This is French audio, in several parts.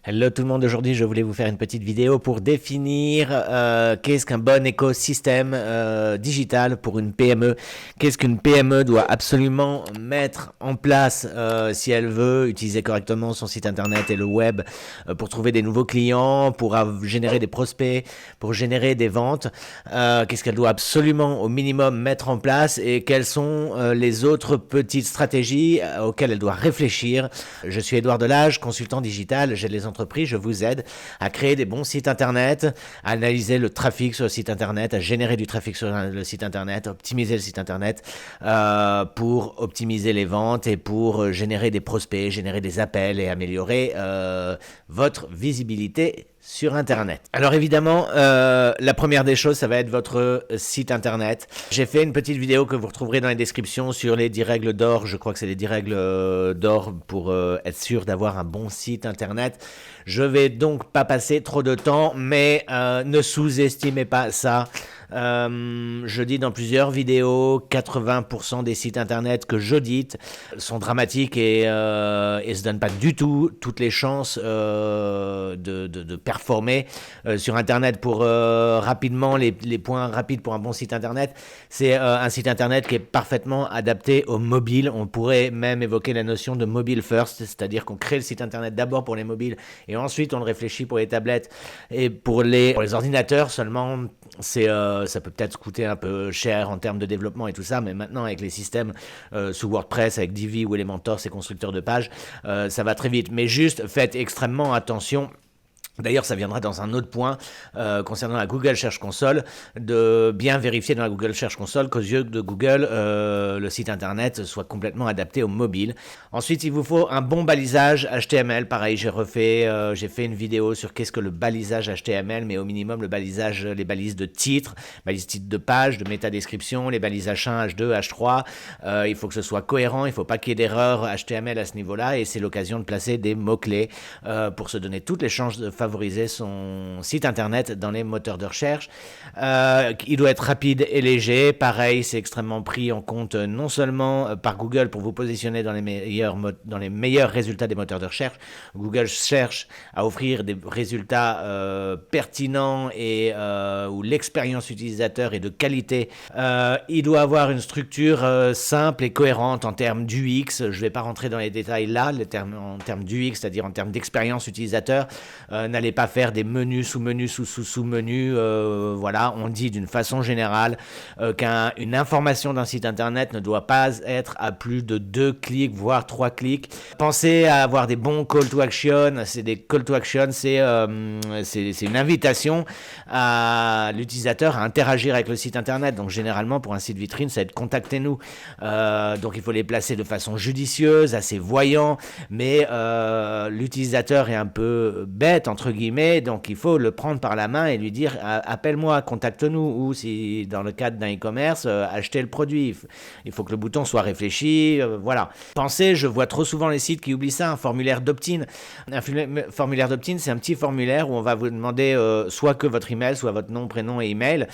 Hello tout le monde, aujourd'hui je voulais vous faire une petite vidéo pour définir qu'est-ce qu'un bon écosystème digital pour une PME. Qu'est-ce qu'une PME doit absolument mettre en place si elle veut utiliser correctement son site internet et le web pour trouver des nouveaux clients, pour générer des prospects, pour générer des ventes. Qu'est-ce qu'elle doit absolument au minimum mettre en place et quelles sont les autres petites stratégies auxquelles elle doit réfléchir. Je suis Édouard Delage, consultant digital, j'aide les entreprises, je vous aide à créer des bons sites internet, à analyser le trafic sur le site internet, à générer du trafic sur le site internet, optimiser le site internet pour optimiser les ventes et pour générer des prospects, générer des appels et améliorer votre visibilité sur internet. Alors évidemment, la première des choses, ça va être votre site internet. J'ai fait une petite vidéo que vous retrouverez dans les descriptions sur les 10 règles d'or. Je crois que c'est les 10 règles d'or pour être sûr d'avoir un bon site internet. Je vais donc pas passer trop de temps, mais ne sous-estimez pas ça. Je dis dans plusieurs vidéos, 80% des sites internet que j'audite sont dramatiques et se donnent pas du tout toutes les chances de performer sur internet. Pour rapidement, les points rapides pour un bon site internet, c'est un site internet qui est parfaitement adapté au mobile. On pourrait même évoquer la notion de mobile first, c'est-à-dire qu'on crée le site internet d'abord pour les mobiles et ensuite on le réfléchit pour les tablettes et pour les ordinateurs seulement. Ça peut peut-être coûter un peu cher en termes de développement et tout ça, mais maintenant avec les systèmes sous WordPress, avec Divi ou Elementor, ces constructeurs de pages, ça va très vite. Mais juste faites extrêmement attention. D'ailleurs, ça viendra dans un autre point concernant la Google Search Console, de bien vérifier dans la Google Search Console qu'aux yeux de Google, le site internet soit complètement adapté au mobile. Ensuite, il vous faut un bon balisage HTML. Pareil, j'ai fait une vidéo sur qu'est-ce que le balisage HTML, mais au minimum le balisage, les balises de titres, balises titres de page, de métadescription, les balises H1, H2, H3. Il faut que ce soit cohérent, il ne faut pas qu'il y ait d'erreurs HTML à ce niveau-là, et c'est l'occasion de placer des mots-clés pour se donner toutes les chances de favoriser son site internet dans les moteurs de recherche. Il doit être rapide et léger. Pareil, c'est extrêmement pris en compte non seulement par Google pour vous positionner dans les meilleurs résultats des moteurs de recherche. Google cherche à offrir des résultats pertinents et où l'expérience utilisateur est de qualité. Il doit avoir une structure simple et cohérente en termes d'UX. Je ne vais pas rentrer dans les détails là, en termes d'UX, c'est-à-dire en termes d'expérience utilisateur. N'allez pas faire des menus, sous-menus, sous-sous-sous-menus. Voilà, on dit d'une façon générale qu'une information d'un site internet ne doit pas être à plus de 2 clics, voire 3 clics. Pensez à avoir des bons call to action. C'est des call to action, c'est une invitation à l'utilisateur à interagir avec le site internet. Donc généralement, pour un site vitrine, ça va être contactez-nous. Donc il faut les placer de façon judicieuse, assez voyant, mais l'utilisateur est un peu bête, entre guillemets, donc il faut le prendre par la main et lui dire appelle-moi, contacte-nous, ou si dans le cadre d'un e-commerce, achetez le produit. Il faut que le bouton soit réfléchi, voilà. Pensez, je vois trop souvent les sites qui oublient ça, un formulaire d'opt-in. Un formulaire d'opt-in, c'est un petit formulaire où on va vous demander soit que votre email, soit votre nom, prénom et email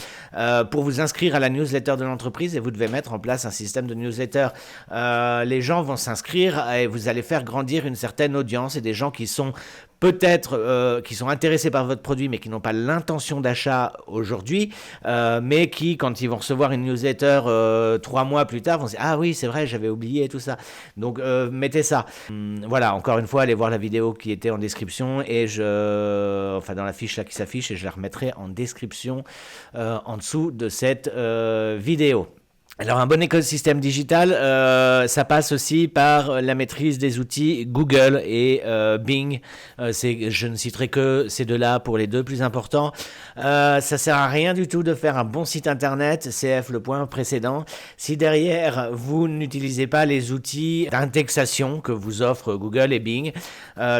pour vous inscrire à la newsletter de l'entreprise, et vous devez mettre en place un système de newsletter. Les gens vont s'inscrire et vous allez faire grandir une certaine audience, et des gens qui sont peut-être qui sont intéressés par votre produit mais qui n'ont pas l'intention d'achat aujourd'hui, mais qui, quand ils vont recevoir une newsletter 3 mois plus tard, vont se dire ah oui c'est vrai, j'avais oublié tout ça. Donc mettez ça. Voilà, encore une fois, allez voir la vidéo qui était en description, et dans la fiche là qui s'affiche, et je la remettrai en description en dessous de cette vidéo. Alors un bon écosystème digital, ça passe aussi par la maîtrise des outils Google et Bing. Je ne citerai que ces deux-là pour les deux plus importants. Ça sert à rien du tout de faire un bon site internet, CF le point précédent, si derrière vous n'utilisez pas les outils d'indexation que vous offrent Google et Bing.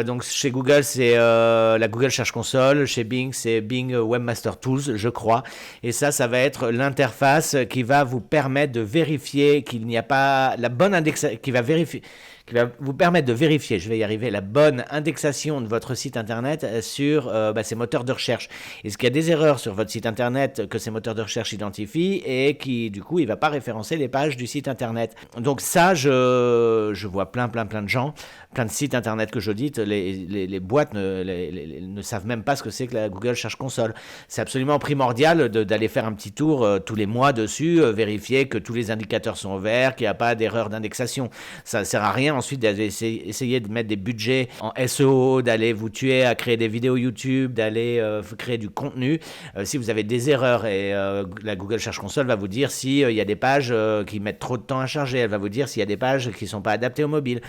Donc chez Google, c'est la Google Search Console, chez Bing, c'est Bing Webmaster Tools, je crois. Et ça va être l'interface qui va vous permettre de vérifier qu'il n'y a pas la bonne indexation, qui va vérifier qui va vous permettre de vérifier, je vais y arriver, la bonne indexation de votre site internet sur ces moteurs de recherche. Est-ce qu'il y a des erreurs sur votre site internet que ces moteurs de recherche identifient et qui, du coup, il ne va pas référencer les pages du site internet. Donc ça, je vois plein de gens, plein de sites internet que j'audite, les boîtes ne savent même pas ce que c'est que la Google Search Console. C'est absolument primordial d'aller faire un petit tour tous les mois dessus, vérifier que tous les indicateurs sont au vert, qu'il n'y a pas d'erreur d'indexation. Ça ne sert à rien ensuite d'essayer de mettre des budgets en SEO, d'aller vous tuer à créer des vidéos YouTube, d'aller créer du contenu. Si vous avez des erreurs et la Google Search Console va vous dire s'il y a des pages qui mettent trop de temps à charger, elle va vous dire s'il y a des pages qui ne sont pas adaptées au mobile,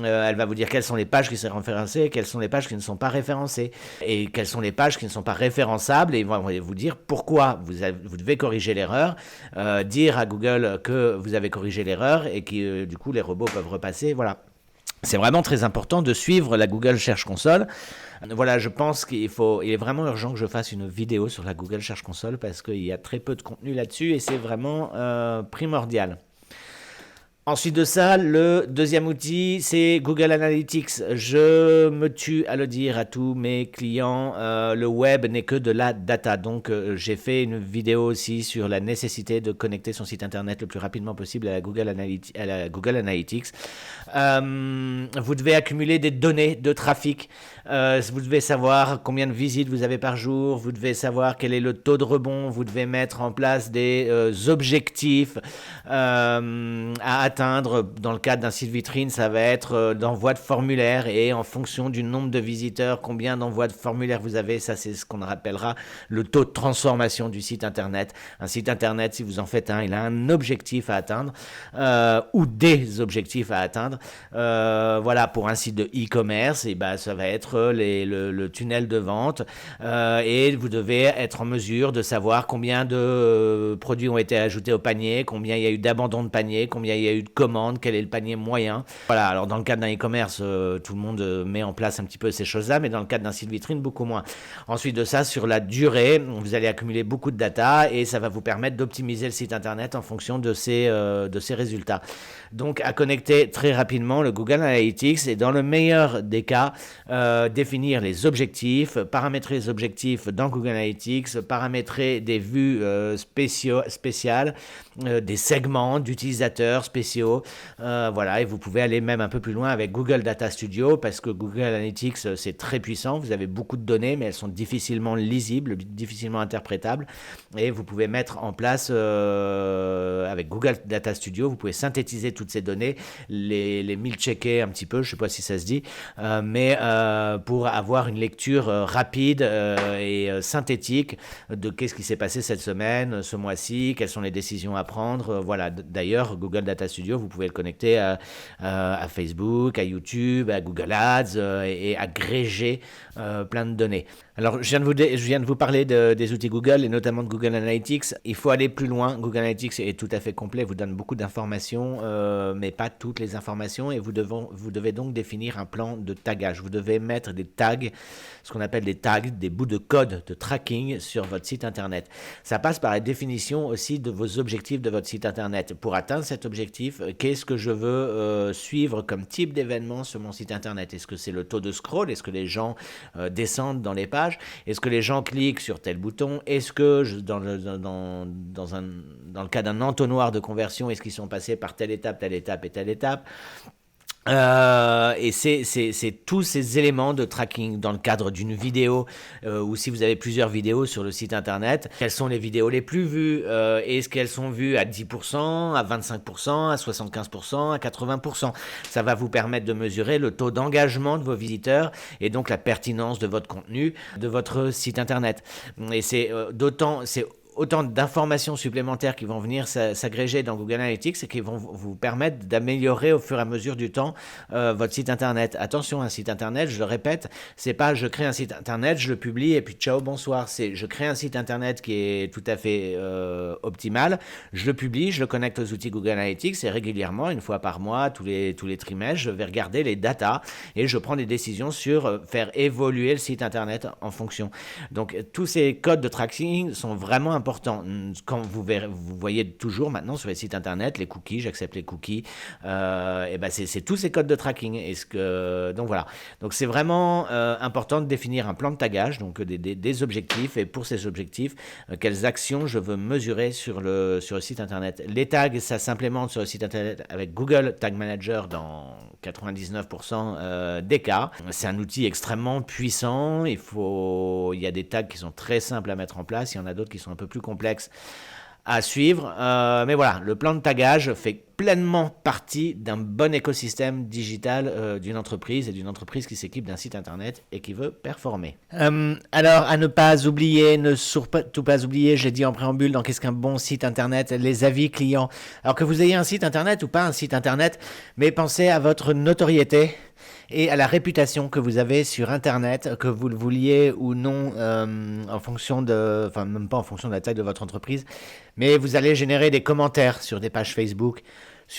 elle va vous dire quelles sont les pages qui sont référencées, quelles sont les pages qui ne sont pas référencées et quelles sont les pages qui ne sont pas référençables, et ils vont vous dire pourquoi vous devez corriger l'erreur, dire à Google que vous avez corrigé l'erreur et que du coup les robots peuvent repasser, voilà. C'est vraiment très important de suivre la Google Search Console. Voilà, je pense il est vraiment urgent que je fasse une vidéo sur la Google Search Console parce qu'il y a très peu de contenu là-dessus et c'est vraiment primordial. Ensuite de ça, le deuxième outil, c'est Google Analytics. Je me tue à le dire à tous mes clients, le web n'est que de la data. Donc, j'ai fait une vidéo aussi sur la nécessité de connecter son site internet le plus rapidement possible à la Google Analytics. Vous devez accumuler des données de trafic. Vous devez savoir combien de visites vous avez par jour. Vous devez savoir quel est le taux de rebond. Vous devez mettre en place des objectifs à atteindre. Dans le cadre d'un site vitrine, ça va être d'envoi de formulaires et en fonction du nombre de visiteurs, combien d'envois de formulaires vous avez, ça c'est ce qu'on appellera le taux de transformation du site internet. Un site internet, si vous en faites un, il a un objectif à atteindre ou des objectifs à atteindre. Voilà, pour un site de e-commerce, et ça va être le tunnel de vente et vous devez être en mesure de savoir combien de produits ont été ajoutés au panier, combien il y a eu d'abandon de panier, combien il y a eu de commandes, quel est le panier moyen. Voilà, alors dans le cadre d'un e-commerce, tout le monde met en place un petit peu ces choses-là, mais dans le cadre d'un site vitrine, beaucoup moins. Ensuite de ça, sur la durée, vous allez accumuler beaucoup de data et ça va vous permettre d'optimiser le site internet en fonction de ces résultats. Donc, à connecter très rapidement le Google Analytics et dans le meilleur des cas, définir les objectifs, paramétrer les objectifs dans Google Analytics, paramétrer des vues spéciales, des segments d'utilisateurs spéciaux. Voilà, et vous pouvez aller même un peu plus loin avec Google Data Studio parce que Google Analytics, c'est très puissant. Vous avez beaucoup de données, mais elles sont difficilement lisibles, difficilement interprétables. Et vous pouvez mettre en place, avec Google Data Studio, vous pouvez synthétiser toutes ces données, les milk-checker un petit peu, je ne sais pas si ça se dit, mais pour avoir une lecture rapide et synthétique de qu'est-ce qui s'est passé cette semaine, ce mois-ci, quelles sont les décisions à prendre. Voilà, d'ailleurs, Google Data Studio, vous pouvez le connecter à Facebook, à YouTube, à Google Ads et agréger plein de données. Alors, je viens de vous parler des outils Google et notamment de Google Analytics. Il faut aller plus loin. Google Analytics est tout à fait complet, vous donne beaucoup d'informations, mais pas toutes les informations et vous devez donc définir un plan de tagage. Vous devez mettre des tags, ce qu'on appelle des tags, des bouts de code de tracking sur votre site internet. Ça passe par la définition aussi de vos objectifs de votre site internet. Pour atteindre cet objectif, qu'est-ce que je veux suivre comme type d'événement sur mon site internet? Est-ce que c'est le taux de scroll? Est-ce que les gens descendent dans les pages? Est-ce que les gens cliquent sur tel bouton? Est-ce que dans le cas d'un entonnoir de conversion, est-ce qu'ils sont passés par telle étape et telle étape? Et c'est tous ces éléments de tracking dans le cadre d'une vidéo ou si vous avez plusieurs vidéos sur le site internet, quelles sont les vidéos les plus vues, est-ce qu'elles sont vues à 10%, à 25%, à 75%, à 80%. Ça va vous permettre de mesurer le taux d'engagement de vos visiteurs et donc la pertinence de votre contenu, de votre site internet. Et c'est autant d'informations supplémentaires qui vont venir s'agréger dans Google Analytics et qui vont vous permettre d'améliorer au fur et à mesure du temps votre site internet. Attention, un site internet, je le répète, c'est pas je crée un site internet, je le publie et puis ciao, bonsoir. C'est je crée un site internet qui est tout à fait optimal, je le publie, je le connecte aux outils Google Analytics et régulièrement, une fois par mois, tous les trimestres, je vais regarder les datas et je prends des décisions sur faire évoluer le site internet en fonction. Donc tous ces codes de tracking sont vraiment importants important. Quand vous voyez toujours maintenant sur les sites internet les cookies, j'accepte les cookies, et ben c'est tous ces codes de tracking. Donc voilà. Donc c'est vraiment important de définir un plan de tagage, donc des objectifs, et pour ces objectifs, quelles actions je veux mesurer sur le site internet. Les tags, ça s'implémente sur le site internet avec Google Tag Manager dans 99% des cas. C'est un outil extrêmement puissant. Il y a des tags qui sont très simples à mettre en place, il y en a d'autres qui sont un peu plus complexes à suivre. Mais voilà, le plan de tagage fait pleinement partie d'un bon écosystème digital d'une entreprise, et d'une entreprise qui s'équipe d'un site internet et qui veut performer. Alors, à ne pas oublier, ne surtout pas oublier, j'ai dit en préambule dans Qu'est-ce qu'un bon site internet, les avis clients. Alors que vous ayez un site internet ou pas un site internet, mais pensez à votre notoriété et à la réputation que vous avez sur Internet, que vous le vouliez ou non, même pas en fonction de la taille de votre entreprise, mais vous allez générer des commentaires sur des pages Facebook,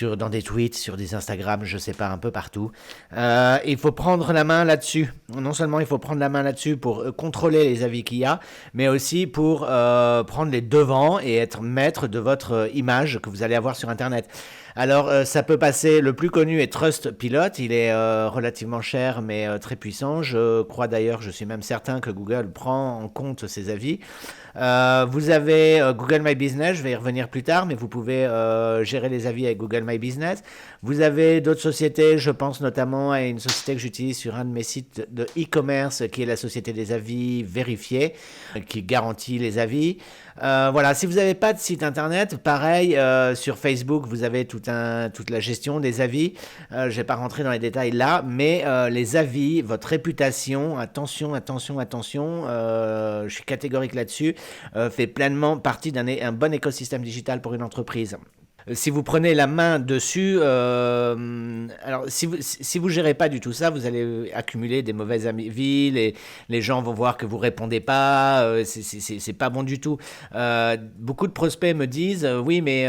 dans des tweets, sur des Instagram, je sais pas, un peu partout. Il faut prendre la main là-dessus. Non seulement il faut prendre la main là-dessus pour contrôler les avis qu'il y a, mais aussi pour prendre les devants et être maître de votre image que vous allez avoir sur Internet. Alors, ça peut passer, le plus connu est Trustpilot, il est relativement cher mais très puissant. Je crois d'ailleurs, je suis même certain que Google prend en compte ces avis. Vous avez Google My Business, je vais y revenir plus tard, mais vous pouvez gérer les avis avec Google My Business. Vous avez d'autres sociétés, je pense notamment à une société que j'utilise sur un de mes sites de e-commerce, qui est la société des avis vérifiés, qui garantit les avis. Voilà, si vous n'avez pas de site internet, pareil, sur Facebook, vous avez toute la gestion des avis. Je ne vais pas rentrer dans les détails là, mais les avis, votre réputation, attention, je suis catégorique là-dessus, fait pleinement partie d'un bon écosystème digital pour une entreprise. Si vous prenez la main dessus, alors si vous gérez pas du tout ça, vous allez accumuler des mauvaises avis, les gens vont voir que vous répondez pas, c'est pas bon du tout. Beaucoup de prospects me disent oui, mais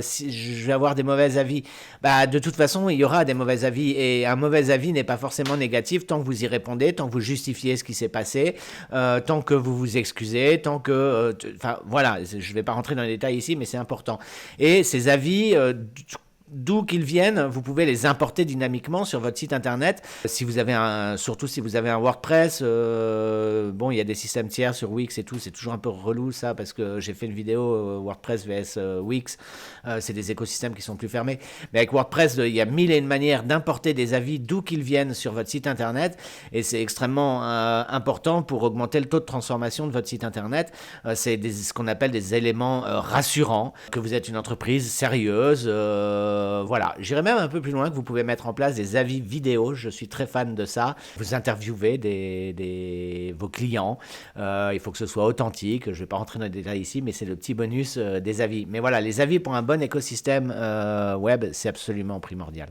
si je vais avoir des mauvais avis. Bah de toute façon, il y aura des mauvais avis, et un mauvais avis n'est pas forcément négatif tant que vous y répondez, tant que vous justifiez ce qui s'est passé, tant que vous vous excusez, tant que voilà, je vais pas rentrer dans les détails ici, mais c'est important. Et ces avis, d'où qu'ils viennent, vous pouvez les importer dynamiquement sur votre site internet. Surtout si vous avez un WordPress, il y a des systèmes tiers sur Wix et tout, c'est toujours un peu relou ça, parce que j'ai fait une vidéo WordPress vs Wix, c'est des écosystèmes qui sont plus fermés. Mais avec WordPress, il y a mille et une manières d'importer des avis d'où qu'ils viennent sur votre site internet, et c'est extrêmement important pour augmenter le taux de transformation de votre site internet. C'est ce qu'on appelle des éléments rassurants, que vous êtes une entreprise sérieuse. Voilà, j'irai même un peu plus loin, que vous pouvez mettre en place des avis vidéo, je suis très fan de ça. Vous interviewez vos clients, il faut que ce soit authentique, je ne vais pas rentrer dans les détails ici, mais c'est le petit bonus des avis. Mais voilà, les avis pour un bon écosystème web, c'est absolument primordial.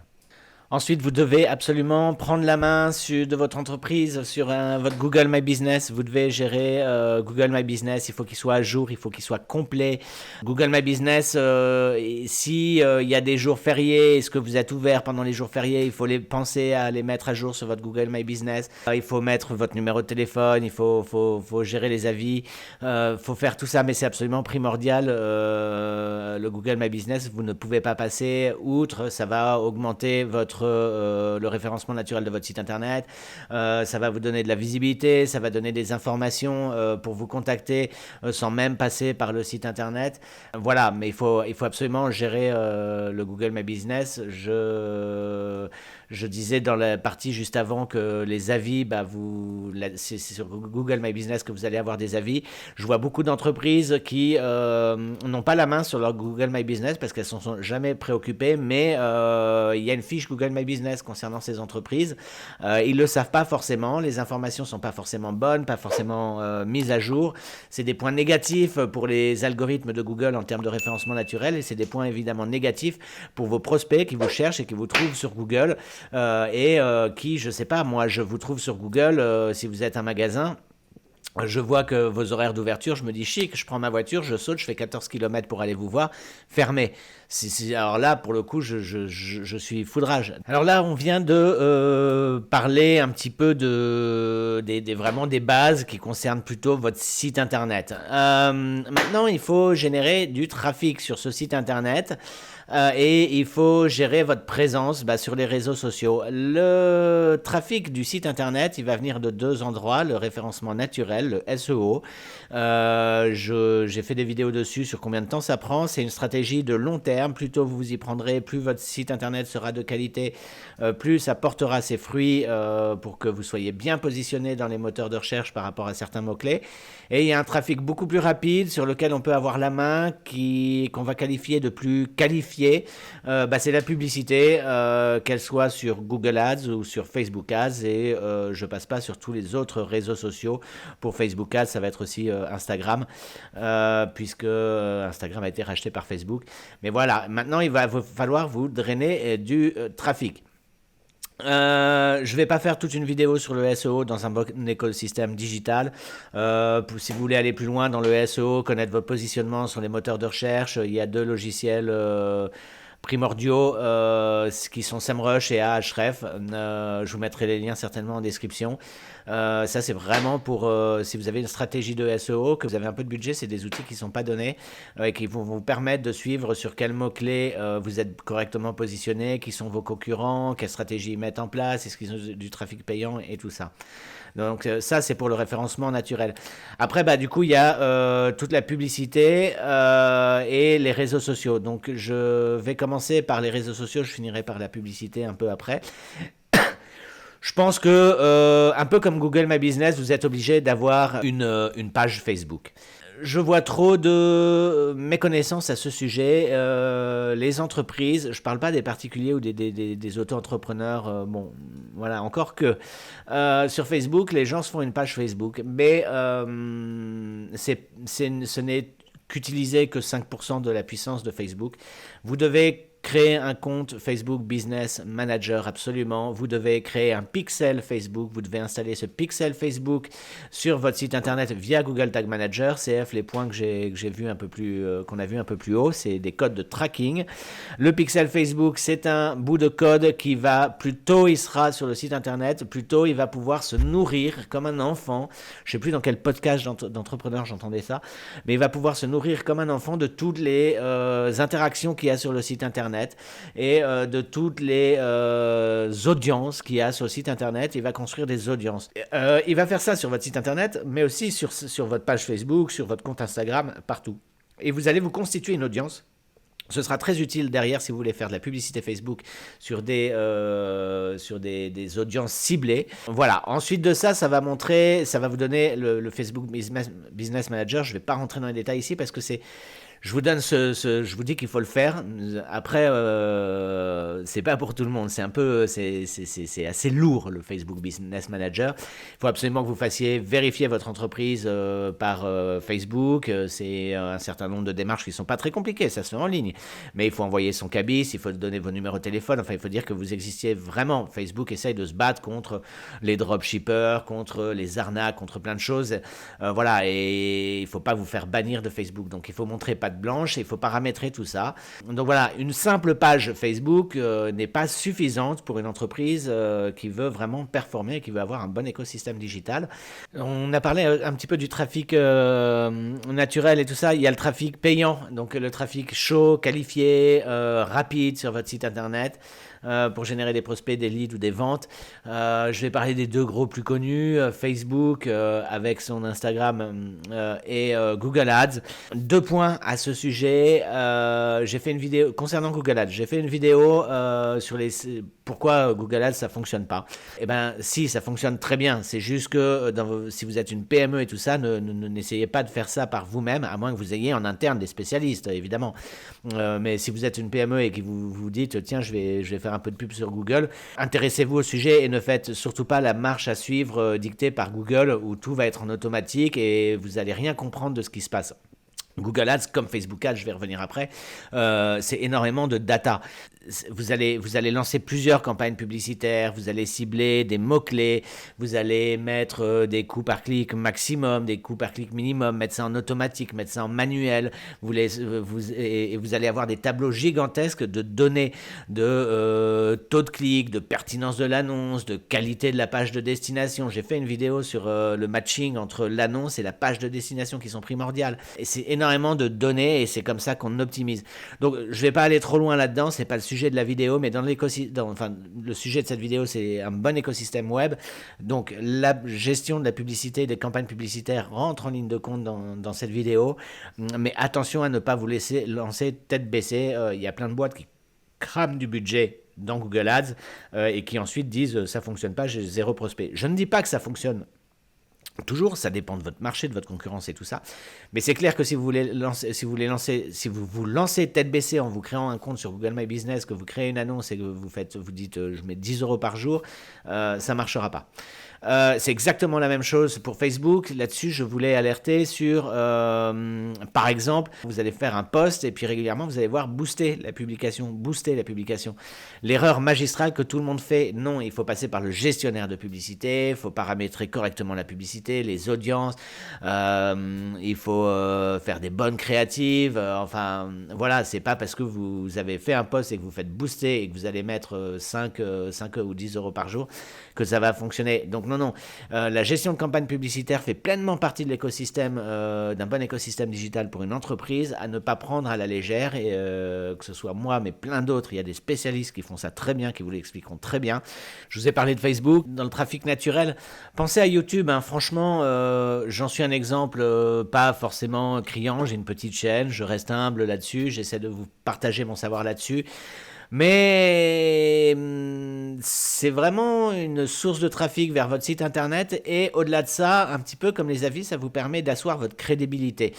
Ensuite, vous devez absolument prendre la main de votre entreprise sur votre Google My Business. Vous devez gérer Google My Business. Il faut qu'il soit à jour, il faut qu'il soit complet. Google My Business, si il y a des jours fériés, est-ce que vous êtes ouvert pendant les jours fériés? Il faut penser à les mettre à jour sur votre Google My Business. Il faut mettre votre numéro de téléphone, il faut gérer les avis. Faut faire tout ça, mais c'est absolument primordial. Le Google My Business, vous ne pouvez pas passer outre. Ça va augmenter le référencement naturel de votre site internet, ça va vous donner de la visibilité, ça va donner des informations pour vous contacter sans même passer par le site internet. Voilà, mais il faut absolument gérer le Google My Business. Je disais dans la partie juste avant que les avis, c'est sur Google My Business que vous allez avoir des avis. Je vois beaucoup d'entreprises qui n'ont pas la main sur leur Google My Business parce qu'elles ne sont jamais préoccupées, mais il y a une fiche Google My Business concernant ces entreprises. Ils ne le savent pas forcément, les informations ne sont pas forcément bonnes, pas forcément mises à jour. C'est des points négatifs pour les algorithmes de Google en termes de référencement naturel, et c'est des points évidemment négatifs pour vos prospects qui vous cherchent et qui vous trouvent sur Google. Qui, je sais pas, moi je vous trouve sur Google, si vous êtes un magasin, je vois que vos horaires d'ouverture, je me dis chic, je prends ma voiture, je saute, je fais 14 km pour aller vous voir, fermé. Alors là, pour le coup, je suis foudrage. Alors là, on vient de parler un petit peu vraiment des bases qui concernent plutôt votre site internet. Maintenant, il faut générer du trafic sur ce site internet. Et il faut gérer votre présence sur les réseaux sociaux. Le trafic du site internet, il va venir de deux endroits, le référencement naturel, le SEO. J'ai fait des vidéos dessus sur combien de temps ça prend. C'est une stratégie de long terme. Plus tôt vous vous y prendrez, plus votre site internet sera de qualité, plus ça portera ses fruits pour que vous soyez bien positionné dans les moteurs de recherche par rapport à certains mots-clés. Et il y a un trafic beaucoup plus rapide sur lequel on peut avoir la main, qu'on va qualifier de plus qualifié. C'est la publicité, qu'elle soit sur Google Ads ou sur Facebook Ads, et je passe pas sur tous les autres réseaux sociaux. Pour Facebook Ads, ça va être aussi Instagram, puisque Instagram a été racheté par Facebook. Mais voilà, maintenant il va falloir vous drainer du trafic. Je vais pas faire toute une vidéo sur le SEO dans un bon écosystème digital. Si vous voulez aller plus loin dans le SEO, connaître votre positionnement sur les moteurs de recherche, il y a deux logiciels primordiaux qui sont SEMrush et Ahrefs. Je vous mettrai les liens certainement en description. Ça, c'est vraiment pour si vous avez une stratégie de SEO, que vous avez un peu de budget, c'est des outils qui ne sont pas donnés et qui vont vous permettre de suivre sur quels mots-clés vous êtes correctement positionné, qui sont vos concurrents, quelles stratégies ils mettent en place, est-ce qu'ils ont du trafic payant et tout ça. Donc ça, c'est pour le référencement naturel. Après, du coup, il y a toute la publicité et les réseaux sociaux. Donc je vais commencer par les réseaux sociaux, je finirai par la publicité un peu après. Je pense que, un peu comme Google My Business, vous êtes obligé d'avoir une page Facebook. Je vois trop de méconnaissances à ce sujet. Les entreprises, je ne parle pas des particuliers ou des auto-entrepreneurs, voilà, encore que sur Facebook, les gens se font une page Facebook, mais ce n'est qu'utiliser que 5% de la puissance de Facebook. Vous devez créer un compte Facebook Business Manager, absolument. Vous devez créer un pixel Facebook. Vous devez installer ce pixel Facebook sur votre site internet via Google Tag Manager. CF, les points que j'ai vu un peu plus, qu'on a vu un peu plus haut, c'est des codes de tracking. Le pixel Facebook, c'est un bout de code qui va, plus tôt il sera sur le site internet, plus tôt il va pouvoir se nourrir comme un enfant. Je ne sais plus dans quel podcast d'entrepreneur j'entendais ça, mais il va pouvoir se nourrir comme un enfant de toutes les interactions qu'il y a sur le site internet et de toutes les audiences qu'il y a sur le site internet. Il va construire des audiences. Il va faire ça sur votre site internet, mais aussi sur votre page Facebook, sur votre compte Instagram, partout. Et vous allez vous constituer une audience. Ce sera très utile derrière si vous voulez faire de la publicité Facebook sur des audiences ciblées. Voilà. Ensuite de ça, ça va vous donner le Facebook Business Manager. Je ne vais pas rentrer dans les détails ici parce que je vous donne je vous dis qu'il faut le faire. Après, c'est pas pour tout le monde. C'est assez lourd, le Facebook Business Manager. Il faut absolument que vous fassiez vérifier votre entreprise par Facebook. C'est un certain nombre de démarches qui sont pas très compliquées. Ça se fait en ligne. Mais il faut envoyer son cabis, il faut donner vos numéros de téléphone. Enfin, il faut dire que vous existiez vraiment. Facebook essaye de se battre contre les dropshippers, contre les arnaques, contre plein de choses. Voilà. Et il faut pas vous faire bannir de Facebook. Donc, il faut montrer pas blanche et il faut paramétrer tout ça. Donc voilà, une simple page Facebook n'est pas suffisante pour une entreprise qui veut vraiment performer, qui veut avoir un bon écosystème digital. On a parlé un petit peu du trafic naturel et tout ça. Il y a le trafic payant, donc le trafic chaud, qualifié, rapide sur votre site internet. Pour générer des prospects, des leads ou des ventes. Je vais parler des deux gros plus connus, Facebook avec son Instagram et Google Ads. 2 points à ce sujet. J'ai fait une vidéo concernant Google Ads. J'ai fait une vidéo sur pourquoi Google Ads ça fonctionne pas. Eh ben si, ça fonctionne très bien. C'est juste que si vous êtes une PME et tout ça, n'essayez pas de faire ça par vous-même, à moins que vous ayez en interne des spécialistes, évidemment. Mais si vous êtes une PME et que vous dites tiens, je vais faire un peu de pub sur Google, intéressez-vous au sujet et ne faites surtout pas la marche à suivre dictée par Google où tout va être en automatique et vous n'allez rien comprendre de ce qui se passe. Google Ads, comme Facebook Ads, je vais revenir après, c'est énormément de data. vous allez lancer plusieurs campagnes publicitaires, vous allez cibler des mots-clés, vous allez mettre des coûts par clic maximum, des coûts par clic minimum, mettre ça en automatique, mettre ça en manuel, et vous allez avoir des tableaux gigantesques de données, de taux de clic, de pertinence de l'annonce, de qualité de la page de destination. J'ai fait une vidéo sur le matching entre l'annonce et la page de destination qui sont primordiales. Et c'est énormément de données et c'est comme ça qu'on optimise. Donc je ne vais pas aller trop loin là-dedans, c'est pas le sujet de la vidéo, mais le sujet de cette vidéo, c'est un bon écosystème web. Donc la gestion de la publicité, des campagnes publicitaires rentre en ligne de compte dans cette vidéo. Mais attention à ne pas vous laisser lancer tête baissée. Il y a plein de boîtes qui crament du budget dans Google Ads et qui ensuite disent ça fonctionne pas, j'ai 0 prospect. Je ne dis pas que ça fonctionne toujours, ça dépend de votre marché, de votre concurrence et tout ça. Mais c'est clair que si vous vous lancez tête baissée en vous créant un compte sur Google My Business, que vous créez une annonce et que vous dites je mets 10 euros par jour, ça ne marchera pas. C'est exactement la même chose pour Facebook. Là-dessus, je voulais alerter sur, par exemple, vous allez faire un post et puis régulièrement, vous allez voir booster la publication. L'erreur magistrale que tout le monde fait, non, il faut passer par le gestionnaire de publicité, il faut paramétrer correctement la publicité, les audiences, il faut faire des bonnes créatives. Enfin, voilà, c'est pas parce que vous avez fait un post et que vous faites booster et que vous allez mettre 5 ou 10 euros par jour que ça va fonctionner. Donc non, la gestion de campagne publicitaire fait pleinement partie de l'écosystème, d'un bon écosystème digital pour une entreprise, à ne pas prendre à la légère, et que ce soit moi, mais plein d'autres, il y a des spécialistes qui font ça très bien, qui vous l'expliqueront très bien. Je vous ai parlé de Facebook, dans le trafic naturel, pensez à YouTube, hein. Franchement, j'en suis un exemple, pas forcément criant, j'ai une petite chaîne, je reste humble là-dessus, j'essaie de vous partager mon savoir là-dessus. Mais c'est vraiment une source de trafic vers votre site internet et au-delà de ça, un petit peu comme les avis, ça vous permet d'asseoir votre crédibilité.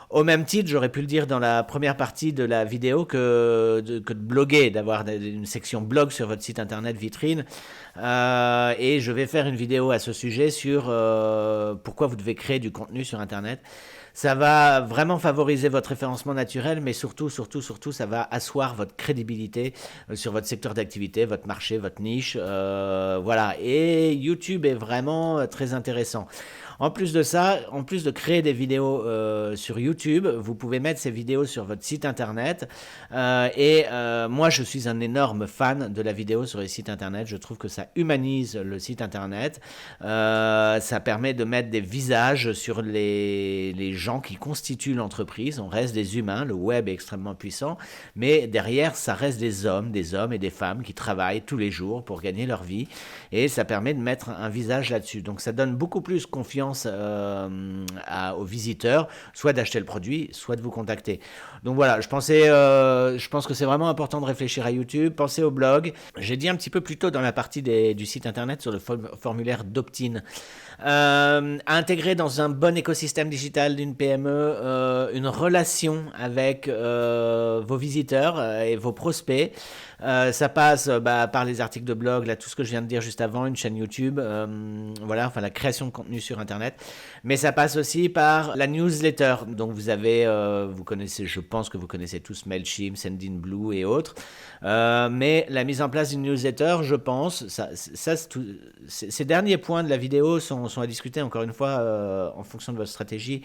Au même titre, j'aurais pu le dire dans la première partie de la vidéo que de bloguer, d'avoir une section blog sur votre site internet vitrine. Et je vais faire une vidéo à ce sujet sur pourquoi vous devez créer du contenu sur internet. Ça va vraiment favoriser votre référencement naturel, mais surtout, ça va asseoir votre crédibilité sur votre secteur d'activité, votre marché, votre niche. Voilà. Et YouTube est vraiment très intéressant. En plus de ça, en plus de créer des vidéos sur YouTube, vous pouvez mettre ces vidéos sur votre site internet. Moi, je suis un énorme fan de la vidéo sur les sites internet. Je trouve que ça humanise le site internet. Ça permet de mettre des visages sur les gens qui constituent l'entreprise. On reste des humains, le web est extrêmement puissant, mais derrière, ça reste des hommes et des femmes qui travaillent tous les jours pour gagner leur vie. Et ça permet de mettre un visage là-dessus. Donc, ça donne beaucoup plus confiance aux visiteurs, soit d'acheter le produit, soit de vous contacter. Donc voilà, je pense que c'est vraiment important de réfléchir à YouTube. Pensez au blog. J'ai dit un petit peu plus tôt dans la partie du site internet sur le formulaire d'opt-in. Intégrer dans un bon écosystème digital d'une PME une relation avec vos visiteurs et vos prospects. Ça passe par les articles de blog, là, tout ce que je viens de dire juste avant, une chaîne YouTube, la création de contenu sur Internet. Mais ça passe aussi par la newsletter. Donc vous avez, vous connaissez, je pense que vous connaissez tous Mailchimp, Sendinblue et autres. Mais la mise en place d'une newsletter, je pense, ces derniers points de la vidéo sont à discuter encore une fois en fonction de votre stratégie.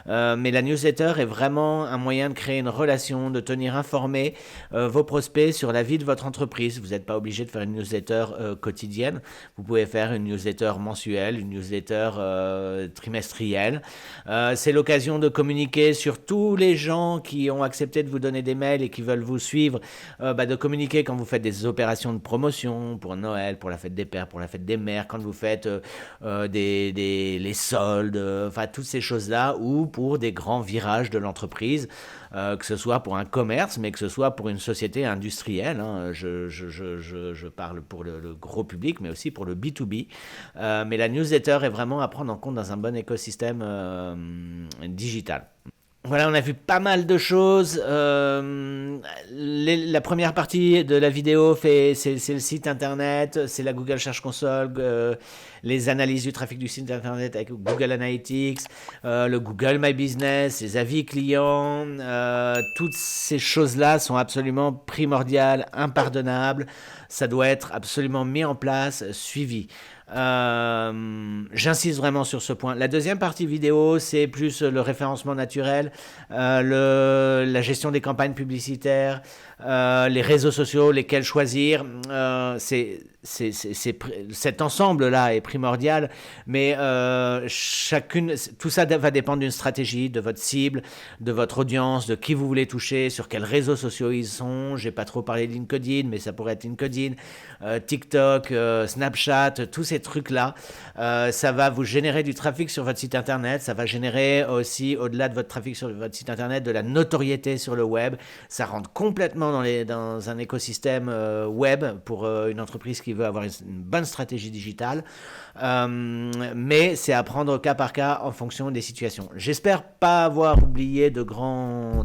Mais la newsletter est vraiment un moyen de créer une relation, de tenir informés vos prospects sur la vie de votre entreprise. Vous n'êtes pas obligé de faire une newsletter quotidienne. Vous pouvez faire une newsletter mensuelle, une newsletter trimestrielle. C'est l'occasion de communiquer sur tous les gens qui ont accepté de vous donner des mails et qui veulent vous suivre, de communiquer quand vous faites des opérations de promotion pour Noël, pour la fête des pères, pour la fête des mères, quand vous faites les soldes, toutes ces choses-là, ou pour des grands virages de l'entreprise, que ce soit pour un commerce, mais que ce soit pour une société industrielle. Hein. Je parle pour le gros public, mais aussi pour le B2B. Mais la newsletter est vraiment à prendre en compte dans un bon écosystème digital. Voilà, on a vu pas mal de choses. La première partie de la vidéo, c'est le site internet, c'est la Google Search Console, les analyses du trafic du site internet avec Google Analytics, le Google My Business, les avis clients. Toutes ces choses-là sont absolument primordiales, impardonnables. Ça doit être absolument mis en place, suivi. J'insiste vraiment sur ce point. La deuxième partie vidéo, c'est plus le référencement naturel, la gestion des campagnes publicitaires, les réseaux sociaux, lesquels choisir. Cet ensemble-là est primordial, mais tout ça va dépendre d'une stratégie, de votre cible, de votre audience, de qui vous voulez toucher, sur quels réseaux sociaux ils sont. J'ai pas trop parlé de LinkedIn, mais ça pourrait être LinkedIn, TikTok, Snapchat, tous ces trucs-là. Ça va vous générer du trafic sur votre site internet, ça va générer aussi, au-delà de votre trafic sur votre site internet, de la notoriété sur le web. Ça rentre complètement dans un écosystème web pour une entreprise qui veut avoir une bonne stratégie digitale. Mais c'est à prendre cas par cas en fonction des situations. J'espère pas avoir oublié de grands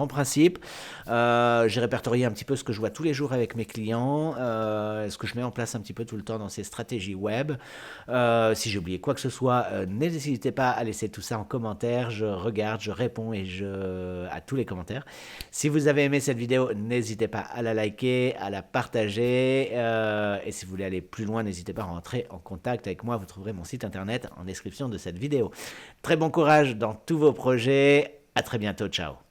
principes. J'ai répertorié un petit peu ce que je vois tous les jours avec mes clients, ce que je mets en place un petit peu tout le temps dans ces stratégies web. Si j'ai oublié quoi que ce soit, n'hésitez pas à laisser tout ça en commentaire. Je regarde, je réponds à tous les commentaires. Si vous avez aimé cette vidéo, n'hésitez pas à la liker, à la partager. Et si vous voulez aller plus loin, n'hésitez pas à rentrer en contact avec moi. Vous trouverez mon site internet en description de cette vidéo. Très bon courage dans tous vos projets. À très bientôt. Ciao.